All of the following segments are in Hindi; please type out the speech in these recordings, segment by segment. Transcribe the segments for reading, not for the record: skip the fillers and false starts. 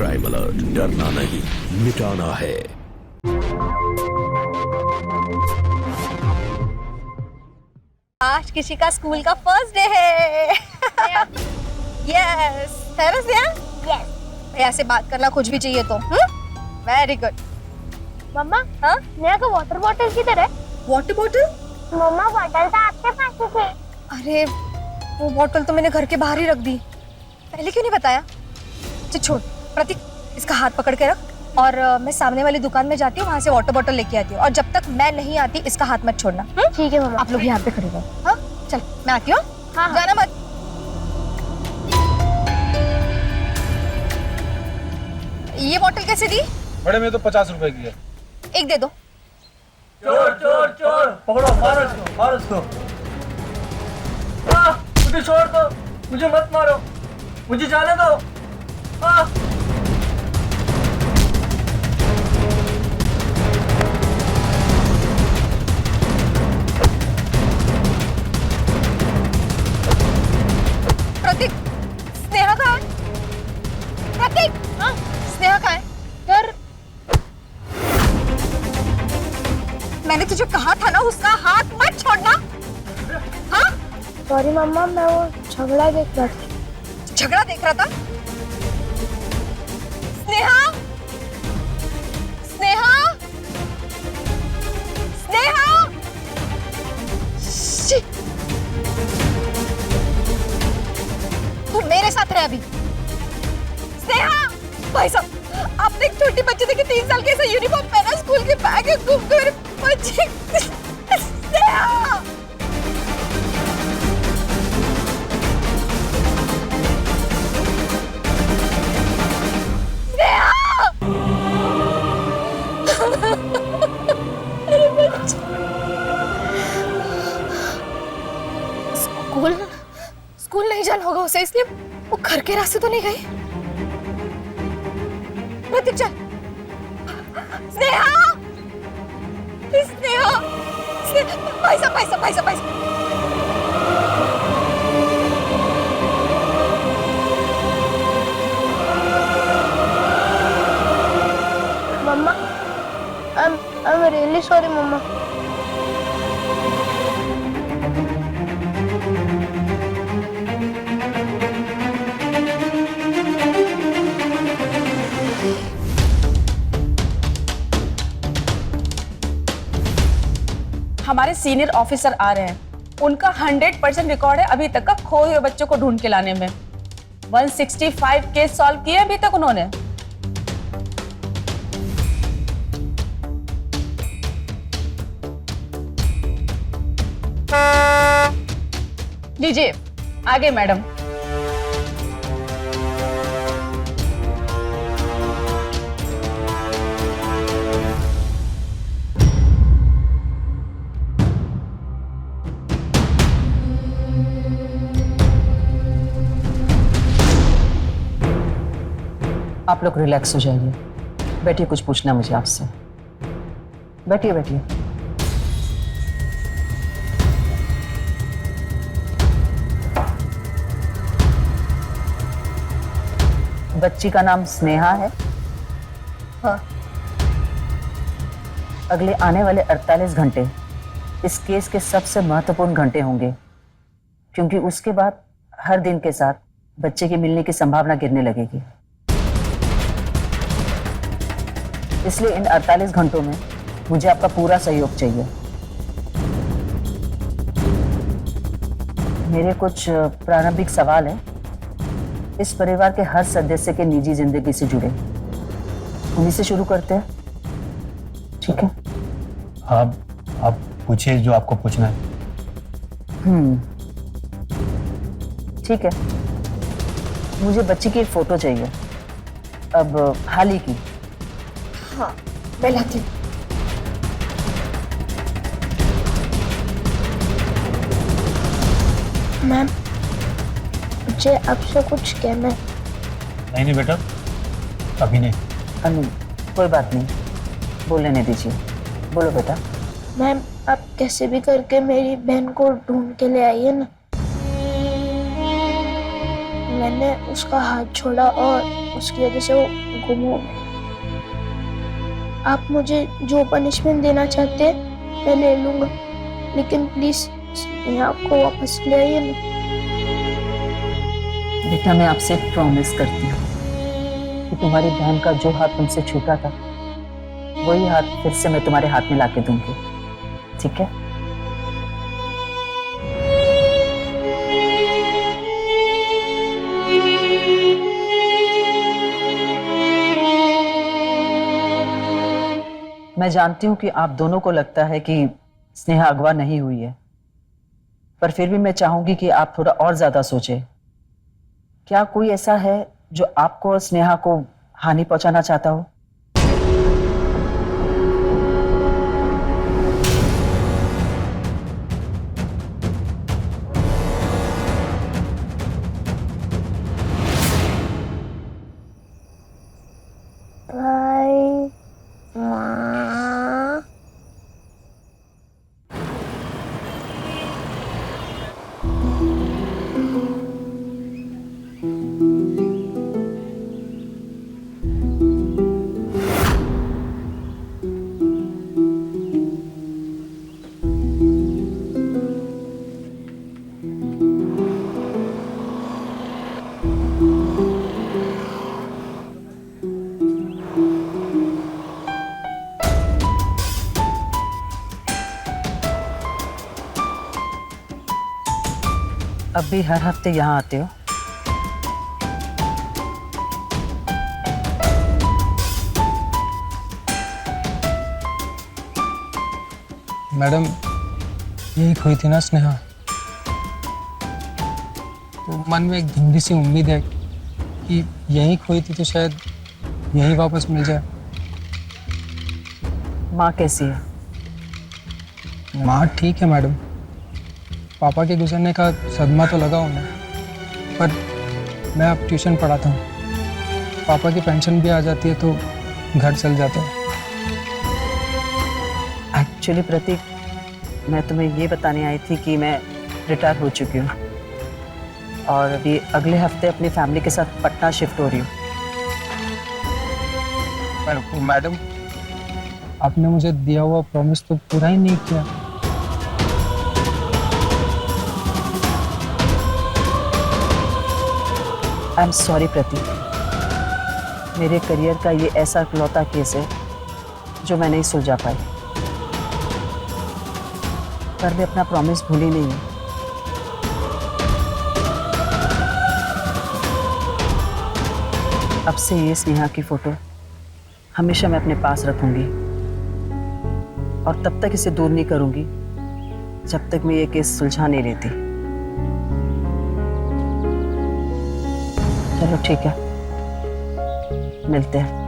क्राइम अलर्ट, डरना नहीं मिटाना है। आज किसी का स्कूल का फर्स्ट डे है। यस, है ना स्नेहा? यस। ऐसे बात करना कुछ भी चाहिए तो। Very good. मम्मा, हाँ? स्नेहा का वाटर बॉटल किधर है? Water bottle? मम्मा, बॉटल तो आपके पास ही थी। अरे वो बॉटल तो मैंने घर के बाहर ही रख दी। पहले क्यों नहीं बताया? छोड़ प्रतीक, इसका हाथ पकड़ के रख और मैं सामने वाली दुकान में जाती हूँ, वहाँ से वाटर बॉटल लेके आती हूँ और जब तक मैं नहीं आती इसका हाथ मत छोड़ना। ठीक है मम्मा। आप लोग यहाँ पे खड़े रहो। हाँ चल, मैं आती हूँ। हाँ। जाना मत। ये बॉटल कैसे दी? बड़े में तो 50 रुपए की है। एक दे दो। चोर चोर चोर, पकड़ो, मारो इसको, मारो इसको। मुझे छोड़ दो, मुझे मत मारो, मुझे जाने दो। प्रतीक, स्नेहा कहाँ है? प्रतीक, हाँ स्नेहा कहाँ है? सर, मैंने तुझे कहा था ना उसका हाथ मत छोड़ना। हाँ? सॉरी मम्मा, मैं वो झगड़ा देख रहा था। झगड़ा देख रहा था? स्नेहा, स्नेहा, स्नेहा। शिट। तू मेरे साथ रह अभी। स्नेहा, भाई साहब, आपने एक छोटी बच्ची देखी 3 साल की, ऐसा यूनिफॉर्म पहना, स्कूल के बैग है, घूम कर बच्ची। स्नेहा, स्कूल स्कूल नहीं जाना होगा उसे, इसलिए वो घर के रास्ते तो नहीं गई। प्रतीक चल। स्नेहा, स्नेहा, पैसा पैसा पैसा पैसा। मम्मा, I'm really sorry मम्मा। हमारे सीनियर ऑफिसर आ रहे हैं, उनका 100% रिकॉर्ड है अभी तक का खोए हुए बच्चों को ढूंढ के लाने में। 165 केस सॉल्व किए अभी तक उन्होंने। लीजिए आगे मैडम। आप लोग रिलैक्स हो जाइए, बैठिए, कुछ पूछना मुझे आपसे। बैठिए बैठिए। बच्ची का नाम स्नेहा है? हाँ। अगले आने वाले 48 घंटे इस केस के सबसे महत्वपूर्ण घंटे होंगे, क्योंकि उसके बाद हर दिन के साथ बच्चे के मिलने की संभावना गिरने लगेगी। इसलिए इन 48 घंटों में मुझे आपका पूरा सहयोग चाहिए। मेरे कुछ प्रारंभिक सवाल हैं इस परिवार के हर सदस्य के निजी जिंदगी से जुड़े। उन्हीं से शुरू करते हैं, ठीक है? हाँ, आप पूछिए जो आपको पूछना है। ठीक है। मुझे बच्ची की एक फोटो चाहिए, अब हाल ही की। हाँ, मैं लाती हूँ। मैम, मुझे आपसे कुछ कहना है। नहीं बेटा, अभी नहीं। अनु, कोई बात नहीं, बोल लेने दीजिए। बोलो बेटा। मैम, आप कैसे भी करके मेरी बहन को ढूंढ के ले आइए ना। मैंने उसका हाथ छोड़ा और उसकी वजह से वो गुम हो गया। आप मुझे जो पनिशमेंट देना चाहते हैं मैं ले लूंगा, लेकिन प्लीज स्नेहा को वापस ले आइए ना। बेटा मैं आपसे प्रॉमिस करती हूँ कि तुम्हारी बहन का जो हाथ तुमसे छूटा था वही हाथ फिर से मैं तुम्हारे हाथ में लाके दूंगी, ठीक है? मैं जानती हूँ कि आप दोनों को लगता है कि स्नेहा अगवा नहीं हुई है, पर फिर भी मैं चाहूंगी कि आप थोड़ा और ज्यादा सोचें। क्या कोई ऐसा है जो आपको और स्नेहा को हानि पहुंचाना चाहता हो? भाई माँ, अब भी हर हफ्ते यहाँ आते हो? मैडम यही खोई थी ना स्नेहा, तो मन में एक धुंधली सी उम्मीद है कि यही खोई थी तो शायद यही वापस मिल जाए। माँ कैसी है? माँ ठीक है मैडम, पापा के गुजरने का सदमा तो लगा उन्हें, पर मैं अब ट्यूशन पढ़ाता हूँ, पापा की पेंशन भी आ जाती है तो घर चल जाता है। एक्चुअली प्रतीक, मैं तुम्हें ये बताने आई थी कि मैं रिटायर हो चुकी हूँ और अभी अगले हफ्ते अपनी फैमिली के साथ पटना शिफ्ट हो रही हूँ। पर मैडम आपने मुझे दिया हुआ प्रॉमिस तो पूरा ही नहीं किया। आई एम सॉरी प्रतीक, मेरे करियर का ये ऐसा इकलौता केस है जो मैं नहीं सुलझा पाई, पर मैं अपना प्रॉमिस भूली नहीं हूँ। अब से ये स्नेहा की फोटो हमेशा मैं अपने पास रखूंगी और तब तक इसे दूर नहीं करूंगी जब तक मैं ये केस सुलझा नहीं लेती। चलो ठीक है, मिलते हैं।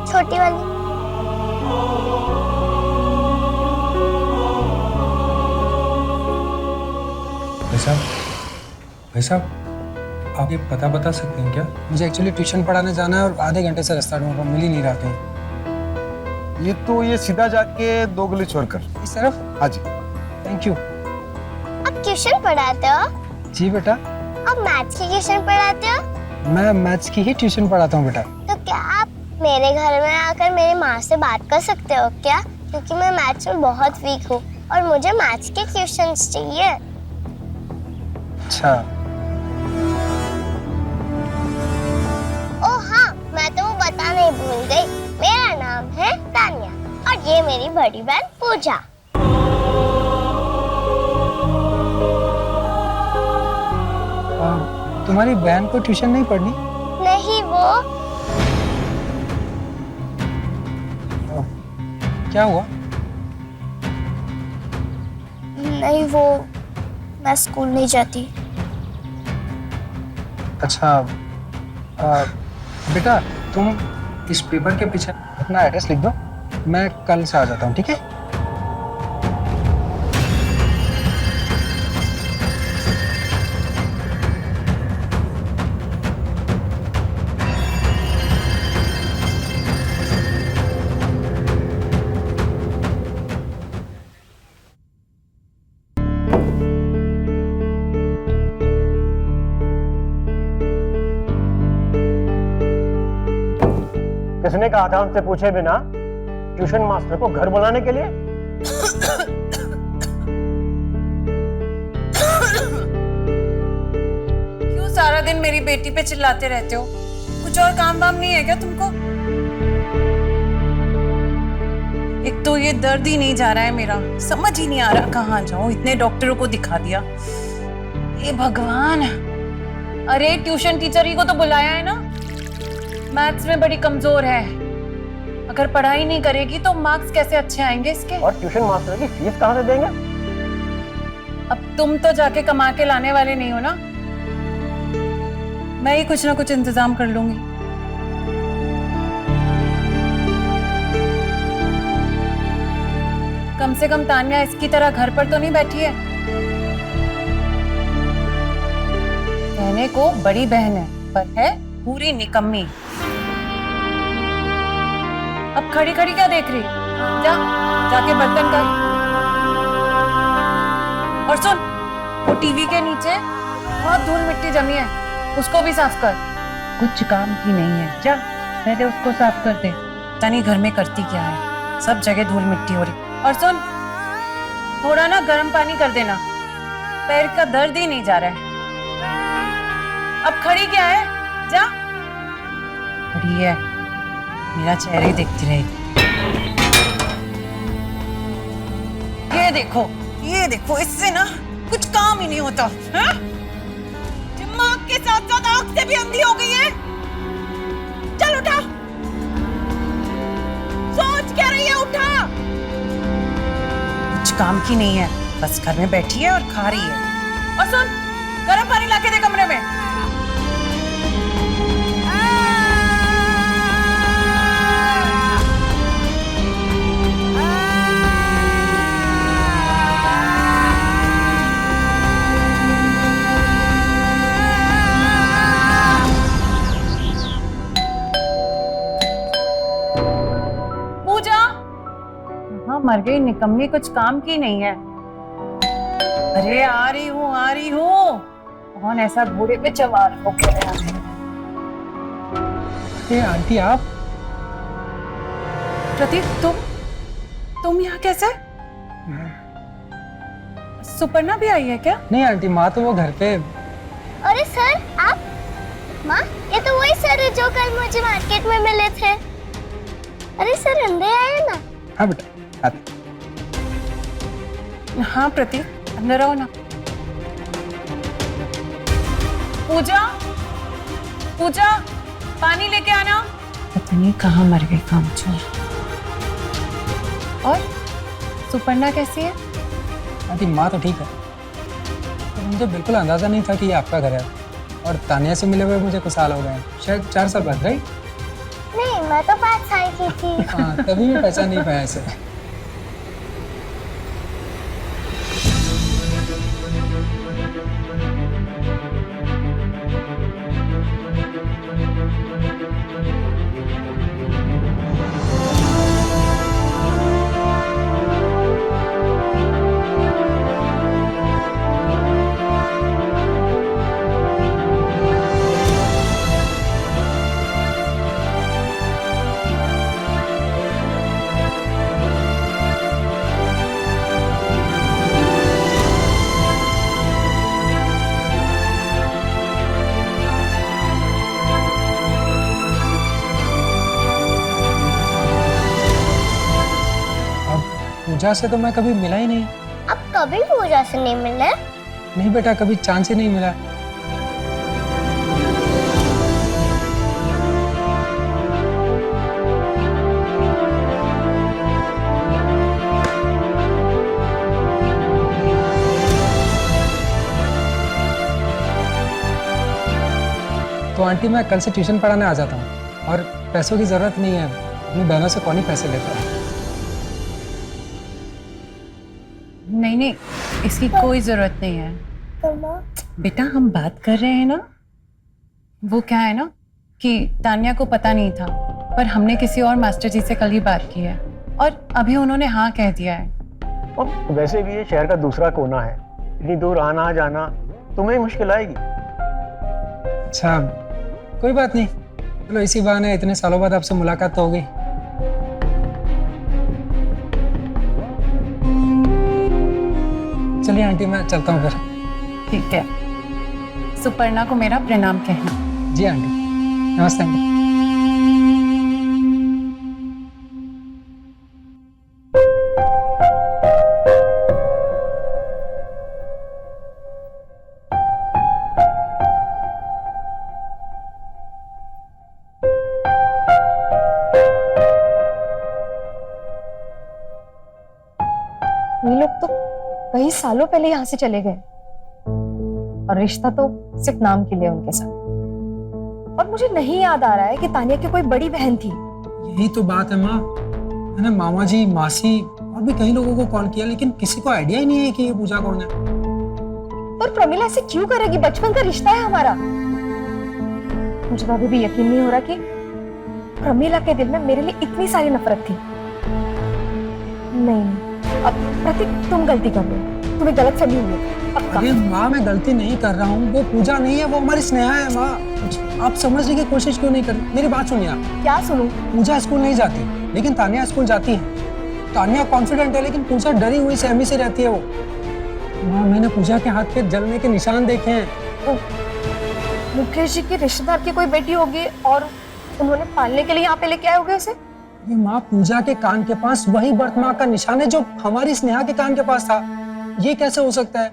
छोटी वाली। भाई साहब आप ये पता बता सकते हैं क्या? मुझे एक्चुअली ट्यूशन पढ़ाने जाना है और आधे घंटे से रास्ता ढूंढ रहा हूँ, मिल ही नहीं रहा कहीं। ये सीधा जाके 2 गली छोड़कर इस तरफ? हाँ जी। Thank you. आप ट्यूशन पढ़ाते हो? जी बेटा। आप मैथ्स की ट्यूशन पढ़ाते हो? मैं मैथ्स की ही ट्यूशन पढ़ाता हूँ बेटा। तो क्या आप मेरे घर में आकर मेरी माँ से बात कर सकते हो क्या? क्योंकि मैं मैथ्स में बहुत वीक हूँ और मुझे मैथ्स के क्वेश्चंस चाहिए। अच्छा। ओह हाँ, मैं तो वो बताना ही भूल गई। मेरा नाम है तानिया और ये मेरी बड़ी बहन पूजा। तुम्हारी बहन को ट्यूशन नहीं पढ़नी? नहीं, वो क्या हुआ? नहीं, वो मैं स्कूल नहीं जाती। अच्छा बेटा तुम इस पेपर के पीछे अपना एड्रेस लिख दो, मैं कल से आ जाता हूँ, ठीक है? किसने कहा था उनसे पूछे बिना ट्यूशन मास्टर को घर बुलाने के लिए? क्यों सारा दिन मेरी बेटी पे चिल्लाते रहते हो? कुछ और काम वाम नहीं है क्या तुमको? एक तो ये दर्द ही नहीं जा रहा है मेरा, समझ ही नहीं आ रहा कहाँ जाऊं। इतने डॉक्टरों को दिखा दिया। हे भगवान! अरे ट्यूशन टीचर ही को तो बुलाया है ना। मैथ्स में बड़ी कमजोर है, अगर पढ़ाई नहीं करेगी तो मार्क्स कैसे अच्छे आएंगे इसके? और ट्यूशन मास्टर की फीस कहाँ से देंगे? अब तुम तो जाके कमा के लाने वाले नहीं हो ना, मैं ही कुछ ना कुछ इंतजाम कर लूंगी। कम से कम तान्या इसकी तरह घर पर तो नहीं बैठी है। कहने को बड़ी बहन है पर है पूरी निकम्मी। अब खड़ी खड़ी क्या देख रही? जाके बर्तन कर। और सुन, वो टीवी के नीचे बहुत धूल मिट्टी जमी है, उसको भी साफ कर। कुछ काम की नहीं है, जा पहले उसको साफ कर दे। तनी घर में करती क्या है, सब जगह धूल मिट्टी हो रही। और सुन, थोड़ा ना गर्म पानी कर देना, पैर का दर्द ही नहीं जा रहा है। अब खड़ी क्या है, जा। खड़ी है, मेरा चेहरा ही देखती रहेगी। ये देखो, इससे ना कुछ काम ही नहीं होता है? दिमाग के साथ साथ आंख से भी अंधी हो गई है। चल उठा, सोच क्या रही है, उठा। कुछ काम की नहीं है, बस घर में बैठी है और खा रही है। और सुन, गर्म पानी लाके दे कमरे में। मर गई निकम्मी, कुछ काम की नहीं है। अरे आ रही हूँ। कौन ऐसा घोड़े पे सवार हो गया है? ये आंटी आप? प्रतीक, तुम यहाँ कैसे? सुपर्णा भी आई है क्या? नहीं आंटी, माँ तो वो घर पे। अरे सर आप? माँ, ये तो वही सर है जो कल मुझे मार्केट में मिले थे। अरे सर अंदर आए ना। हाँ बेटा आते। हाँ प्रतीक, अंदर आओ ना। पूजा, पानी लेके आना। पता नहीं कहाँ मर गई कामचोर। और सुपर्णा कैसी है? आंटी माँ तो ठीक है, तो मुझे बिल्कुल अंदाजा नहीं था कि ये आपका घर है। और तानिया से मिले हुए मुझे कुछ साल हो गए, शायद 4 साल बाद, राइट? नहीं, मैं तो 5 साल की थी। हाँ, तभी मैं पहचान नहीं पाया इसे। पूजा से तो मैं कभी मिला ही नहीं। आप कभी पूजा से नहीं मिले? नहीं बेटा, कभी चांस ही नहीं मिला। आंटी मैं कल से ट्यूशन पढ़ाने आ जाता हूँ और पैसों की ज़रूरत नहीं है, अपनी बहनों से कौन ही पैसे लेता है। नहीं नहीं, इसकी कोई जरूरत नहीं है मम्मा बेटा। हम बात कर रहे हैं ना, वो क्या है ना कि तान्या को पता नहीं था, पर हमने किसी और मास्टर जी से कल ही बात की है और अभी उन्होंने हाँ कह दिया है। और वैसे भी ये शहर का दूसरा कोना है, इतनी दूर आना जाना तुम्हें मुश्किल आएगी। अच्छा कोई बात नहीं, चलो इसी बहाने इतने सालों बाद आपसे मुलाकात तो हो गई। चलिए आंटी मैं चलता हूँ फिर। ठीक है, सुपर्णा को मेरा प्रणाम कहना। जी आंटी, नमस्ते आंटी। ये लोग तो कई सालों पहले यहाँ से चले गए और रिश्ता तो सिर्फ नाम के लिए उनके साथ। और मुझे नहीं याद आ रहा है कि तानिया की कोई बड़ी बहन थी। यही तो बात है माँ, मैंने मामा जी, मासी और भी कई लोगों को कॉल किया लेकिन किसी को आइडिया ही नहीं है कि ये पूजा कौन है। पर प्रमिला ऐसे क्यों करेगी? बचपन का रिश्ता है हमारा। मुझे तो अभी भी यकीन नहीं हो रहा कि प्रमिला के दिल में मेरे लिए इतनी सारी नफरत थी। नहीं, अब प्रतीक तुम गलती कर रहे हो, तुम्हें गलत फहमी हुई है पक्का। अरे माँ मैं गलती नहीं कर रहा हूँ, वो पूजा नहीं है, वो हमारी स्नेहा है। माँ आप समझने की कोशिश क्यों नहीं कर रही? मेरी बात सुनिए आप। क्या सुनूं? पूजा स्कूल नहीं जाती लेकिन तानिया स्कूल जाती है। तानिया कॉन्फिडेंट है लेकिन पूजा डरी हुई सहमी से रहती है वो। माँ मैंने पूजा के हाथ पे जलने के निशान देखे हैं। मुकेश जी के रिश्तेदार की कोई बेटी होगी और उन्होंने पालने के लिए यहाँ पे लेके आए होंगे उसे। ये माँ पूजा के कान के पास वही बर्थमार्क का निशान है जो हमारी स्नेहा के कान के पास था। ये कैसे हो सकता है?